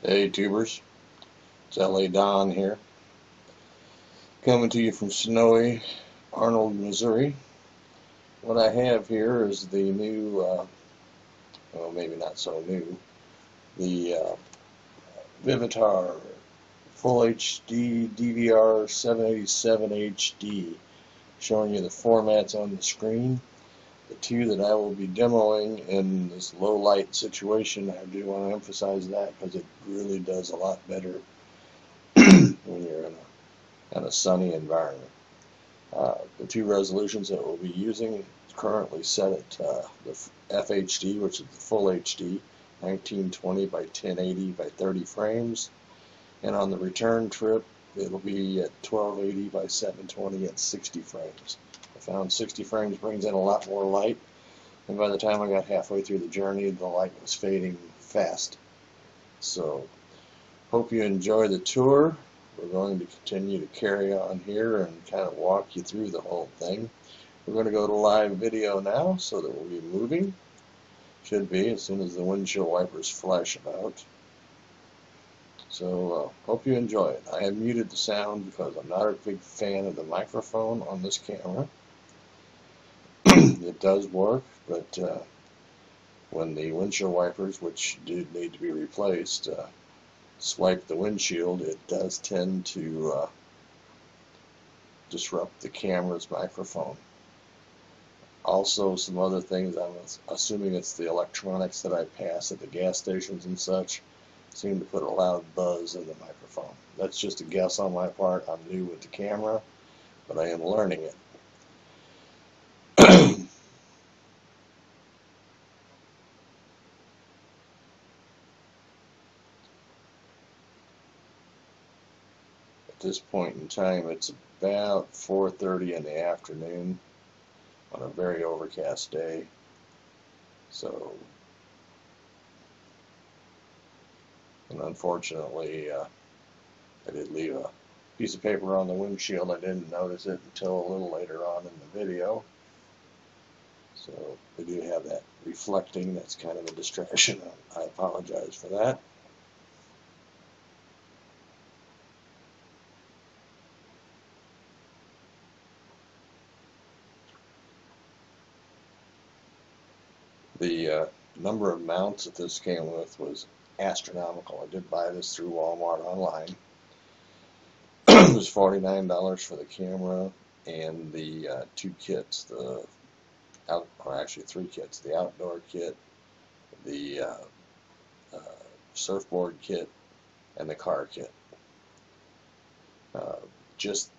Hey tubers, it's LA Don here, coming to you from snowy Arnold, Missouri. What I have here is the new, well maybe not so new, the Vivitar Full HD DVR787hd, showing you the formats on the screen. The two that I will be demoing in this low light situation, I do want to emphasize that because it really does a lot better when you're in a sunny environment. The two resolutions that we'll be using currently set at the FHD, which is the full HD, 1920 by 1080 by 30 frames, and on the return trip it'll be at 1280 by 720 at 60 frames. I found 60 frames brings in a lot more light, and by the time I got halfway through the journey, the light was fading fast. So, hope you enjoy the tour. We're going to continue to carry on here and kind of walk you through the whole thing. We're going to go to live video now, so that we'll be moving. Should be as soon as the windshield wipers flash about. So hope you enjoy it. I have muted the sound because I'm not a big fan of the microphone on this camera. It does work, but when the windshield wipers, which do need to be replaced, swipe the windshield, it does tend to disrupt the camera's microphone. Also, some other things, I'm assuming it's the electronics that I pass at the gas stations and such, seem to put a loud buzz in the microphone. That's just a guess on my part. I'm new with the camera, but I am learning it. At this point in time, it's about 4:30 in the afternoon on a very overcast day. So, and unfortunately, I did leave a piece of paper on the windshield. I didn't notice it until a little later on in the video. So we do have that reflecting. That's kind of a distraction. I apologize for that. The number of mounts that this came with was astronomical. I did buy this through Walmart online. It was $49 for the camera and the two kits, or actually three kits, the outdoor kit, the surfboard kit, and the car kit. Uh, just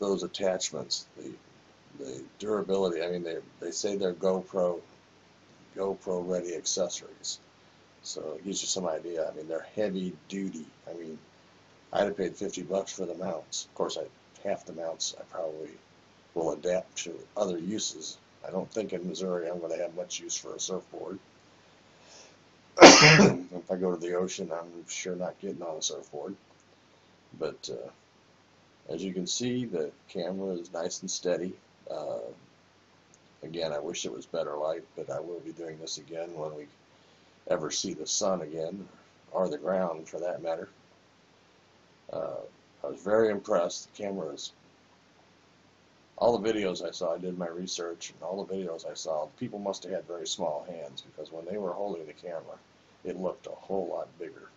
those attachments, the durability. I mean, they say they're GoPro ready accessories. So it gives you some idea. I mean, they're heavy duty. I mean, I'd have paid $50 for the mounts. Of course, half the mounts I probably will adapt to other uses. I don't think in Missouri I'm going to have much use for a surfboard. If I go to the ocean, I'm sure not getting on a surfboard. But as you can see, the camera is nice and steady. Again, I wish it was better light, but I will be doing this again when we ever see the sun again, or the ground for that matter. I was very impressed. The camera is, all the videos I saw, I did my research, and all the videos I saw, people must have had very small hands, because when they were holding the camera, it looked a whole lot bigger.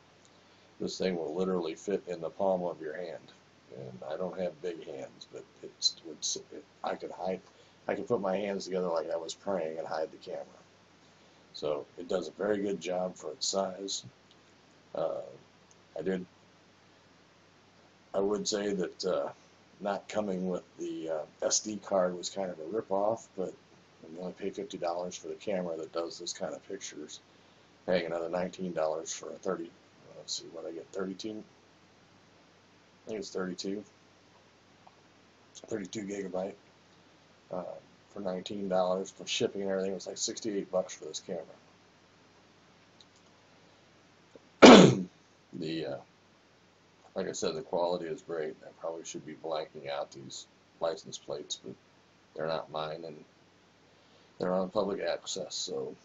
This thing will literally fit in the palm of your hand. And I don't have big hands, but I could put my hands together like I was praying and hide the camera. So it does a very good job for its size. I would say that not coming with the SD card was kind of a rip-off, but when you only pay $50 for the camera that does this kind of pictures, paying another $19 for a 30, let's see what I get, 32? I think it's 32 gigabyte for $19 for shipping and everything. It was like $68 for this camera. Like I said, the quality is great. I probably should be blanking out these license plates, but they're not mine, and they're on public access. So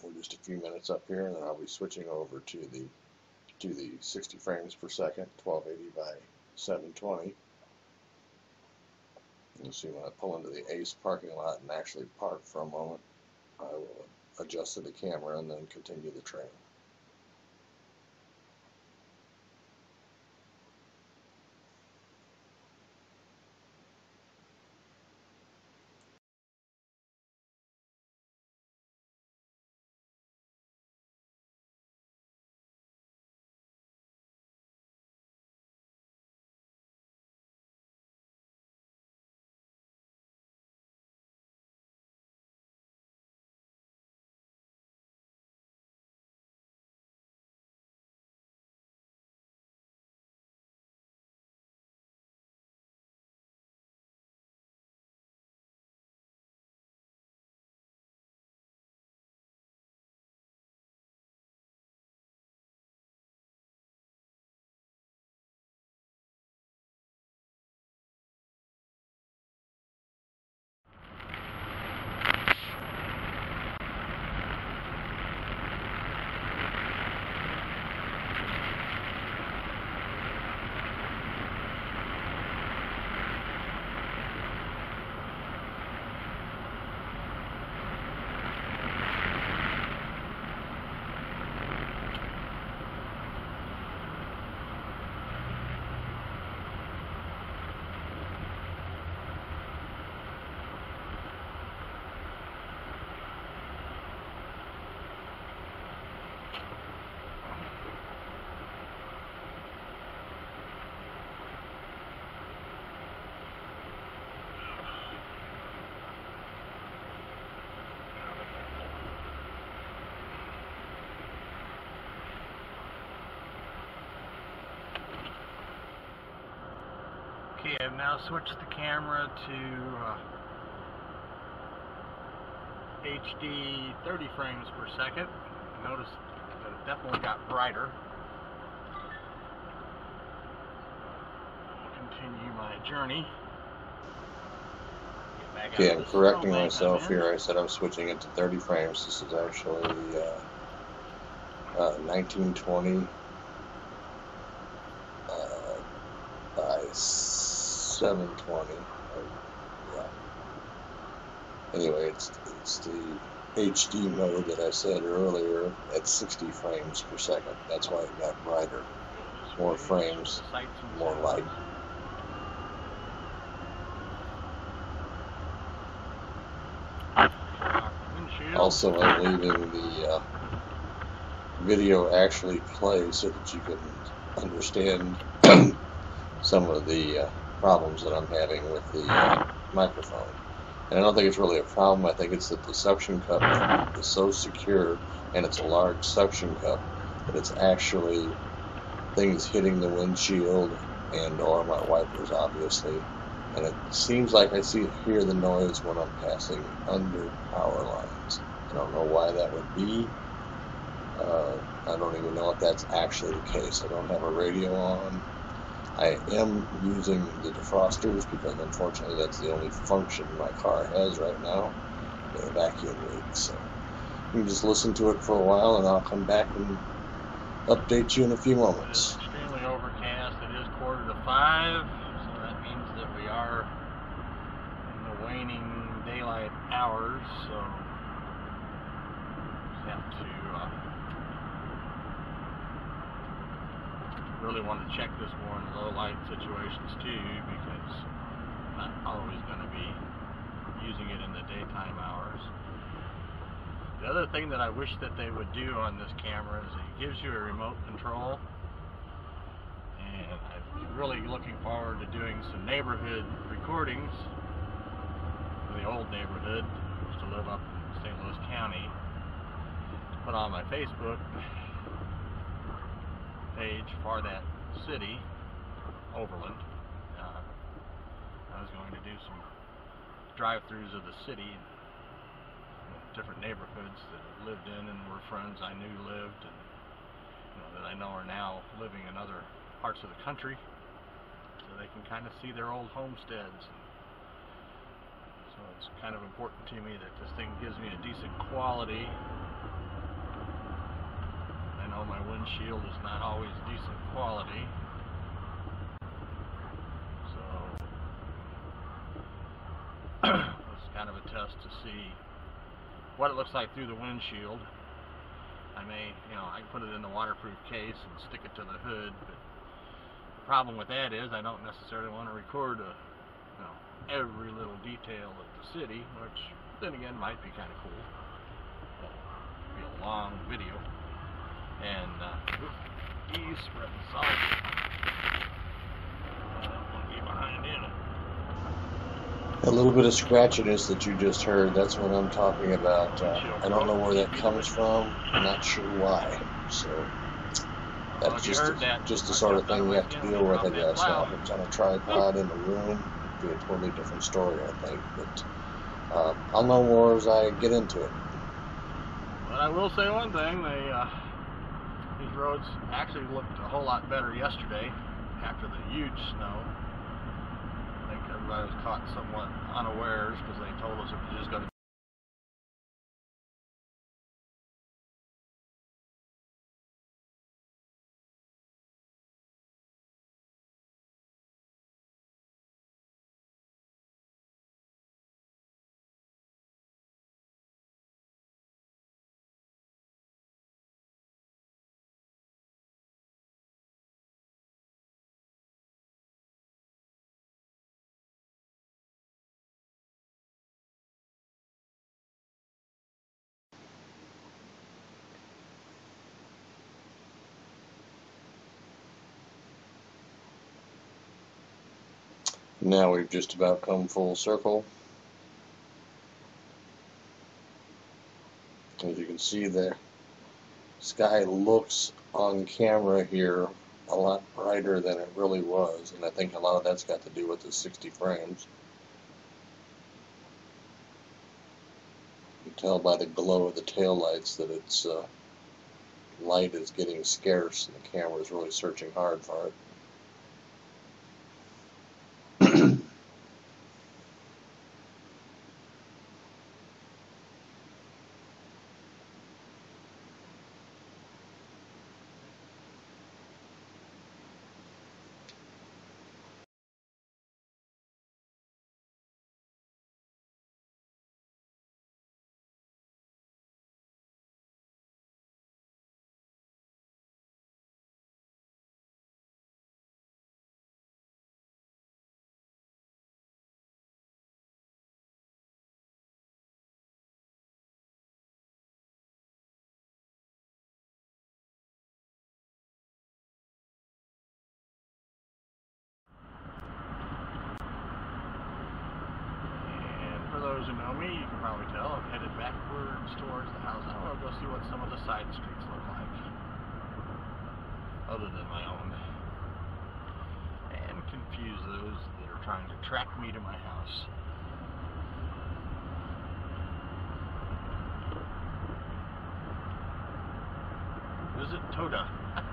in just a few minutes up here, and then I'll be switching over to the 60 frames per second, 1280 by 720. You'll see when I pull into the Ace parking lot and actually park for a moment, I will adjust to the camera and then continue the trail. Okay, I've now switched the camera to HD 30 frames per second. Notice that it definitely got brighter. I'll continue my journey. Okay, I'm correcting myself here. I said I'm switching it to 30 frames. This is actually 1920 by 720. Yeah. Anyway, it's the HD mode that I said earlier at 60 frames per second. That's why it got brighter. More frames, more light. Also, I'm leaving the video actually play so that you can understand some of the problems that I'm having with the microphone. And I don't think it's really a problem. I think it's that the suction cup is so secure, and it's a large suction cup, that it's actually things hitting the windshield and or my wipers, obviously. And it seems like I hear the noise when I'm passing under power lines. I don't know why that would be. I don't even know if that's actually the case. I don't have a radio on. I am using the defrosters because unfortunately that's the only function my car has right now. The vacuum leaks. So you can just listen to it for a while and I'll come back and update you in a few moments. It is extremely overcast. It is 4:45, so that means that we are in the waning daylight hours, so just have to really want to check this more in low light situations too, because I'm not always going to be using it in the daytime hours. The other thing that I wish that they would do on this camera is it gives you a remote control, and I'm really looking forward to doing some neighborhood recordings for the old neighborhood. I used to live up in St. Louis County. Put on my Facebook page for that city, Overland. I was going to do some drive-throughs of the city, different neighborhoods that I lived in and were friends I knew lived, and that I know are now living in other parts of the country, so they can kind of see their old homesteads. So it's kind of important to me that this thing gives me a decent quality know my windshield is not always decent quality. So it's kind of a test to see what it looks like through the windshield. I may, I can put it in the waterproof case and stick it to the hood, but the problem with that is I don't necessarily want to record every little detail of the city, which then again might be kind of cool. It'll be a long video. And he's spreading salt. I'll get behind in it. A little bit of scratchiness that you just heard, that's what I'm talking about. I don't know where that comes from. I'm not sure why. So that's just the sort of thing you have to deal with, I guess. Now, if it's on a tripod in the room, it'd be a totally different story, I think. But I'll know more as I get into it. But I will say one thing, these roads actually looked a whole lot better yesterday after the huge snow. I think everybody was caught somewhat unawares because they told us it was just going to Now we've just about come full circle. As you can see, the sky looks on camera here a lot brighter than it really was, and I think a lot of that's got to do with the 60 frames. You can tell by the glow of the taillights that its light is getting scarce, and the camera is really searching hard for it. those who know me, you can probably tell I'm headed backwards towards the house. I want to go see what some of the side streets look like, other than my own, and confuse those that are trying to track me to my house. Visit Toda. I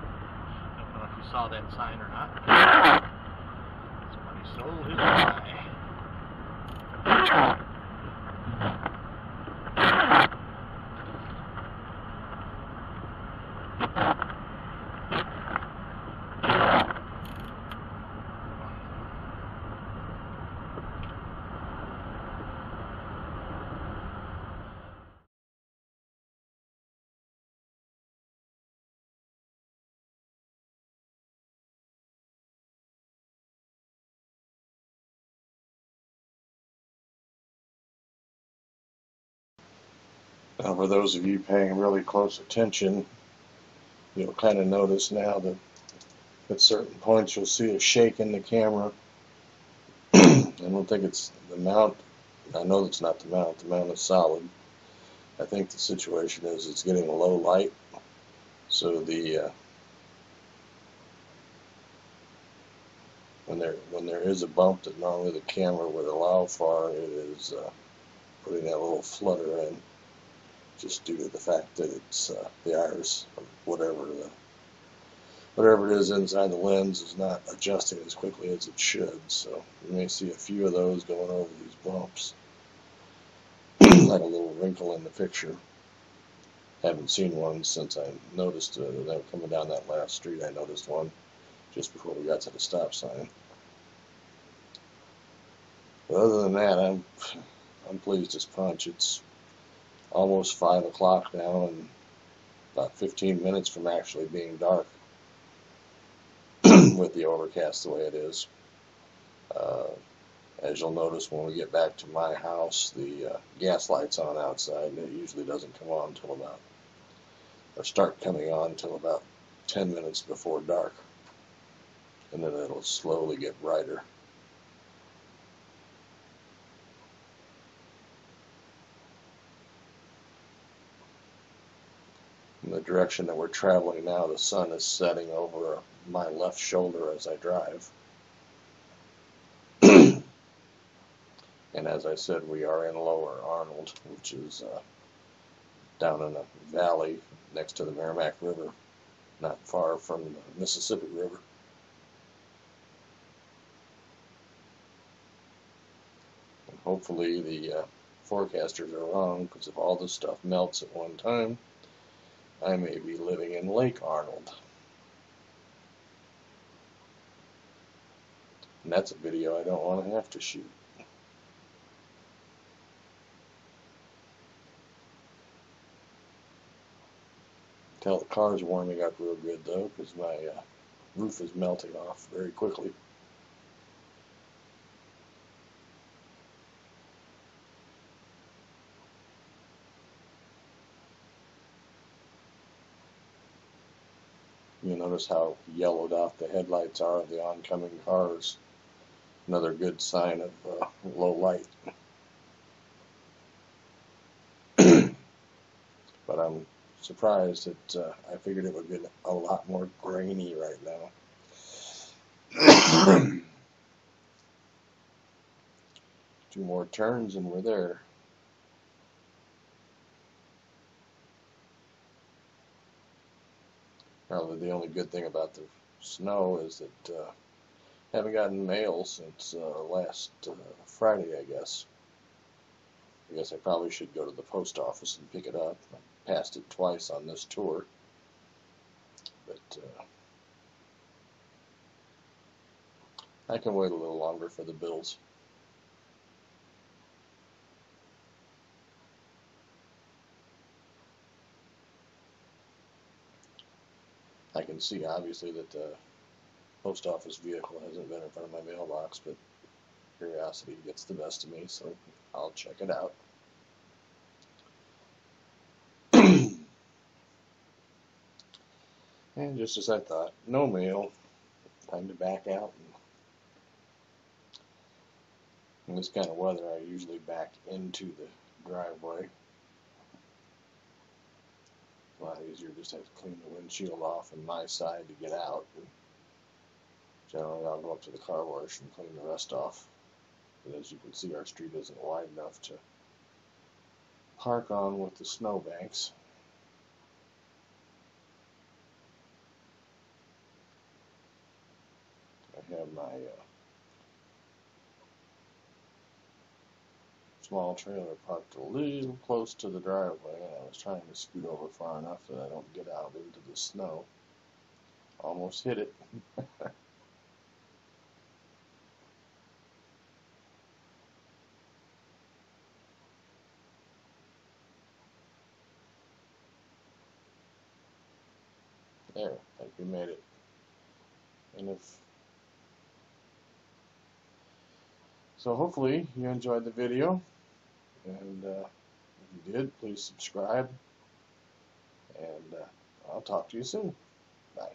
don't know if you saw that sign or not. Somebody sold his eye. Now, for those of you paying really close attention, you'll kind of notice now that at certain points you'll see a shake in the camera. I don't think it's the mount. I know it's not the mount. The mount is solid. I think the situation is it's getting low light, so the when there is a bump that normally the camera would allow for, it is putting that little flutter in, just due to the fact that it's the iris, or whatever it is inside the lens, is not adjusting as quickly as it should. So you may see a few of those going over these bumps, like a little wrinkle in the picture. Haven't seen one since I noticed that coming down that last street. I noticed one just before we got to the stop sign. But other than that, I'm pleased as punch. It's almost 5 o'clock now, and about 15 minutes from actually being dark with the overcast the way it is. As you'll notice when we get back to my house, the gas light's on outside, and it usually doesn't come on until about, or start coming on until about 10 minutes before dark, and then it'll slowly get brighter. In the direction that we're traveling now, the sun is setting over my left shoulder as I drive. And as I said, we are in Lower Arnold, which is down in a valley next to the Merrimack River, not far from the Mississippi River. And hopefully the forecasters are wrong, because if all this stuff melts at one time, I may be living in Lake Arnold. And that's a video I don't want to have to shoot. Tell the car's warming up real good though, because my roof is melting off very quickly. You notice how yellowed out the headlights are of the oncoming cars. Another good sign of low light. But I'm surprised that I figured it would be a lot more grainy right now. 2 more turns and we're there. Probably the only good thing about the snow is that I haven't gotten mail since last Friday, I guess. I guess I probably should go to the post office and pick it up. I passed it twice on this tour. But I can wait a little longer for the bills. I can see obviously that the post office vehicle hasn't been in front of my mailbox, but curiosity gets the best of me, so I'll check it out. And just as I thought, no mail. Time to back out. In this kind of weather, I usually back into the driveway. A lot easier, just have to clean the windshield off on my side to get out. And generally, I'll go up to the car wash and clean the rest off. But as you can see, our street isn't wide enough to park on with the snowbanks. I have my small trailer parked a little close to the driveway, and I was trying to scoot over far enough that I don't get out into the snow. Almost hit it. There, I think we made it. And so hopefully you enjoyed the video, and if you did, please subscribe, and I'll talk to you soon. Bye.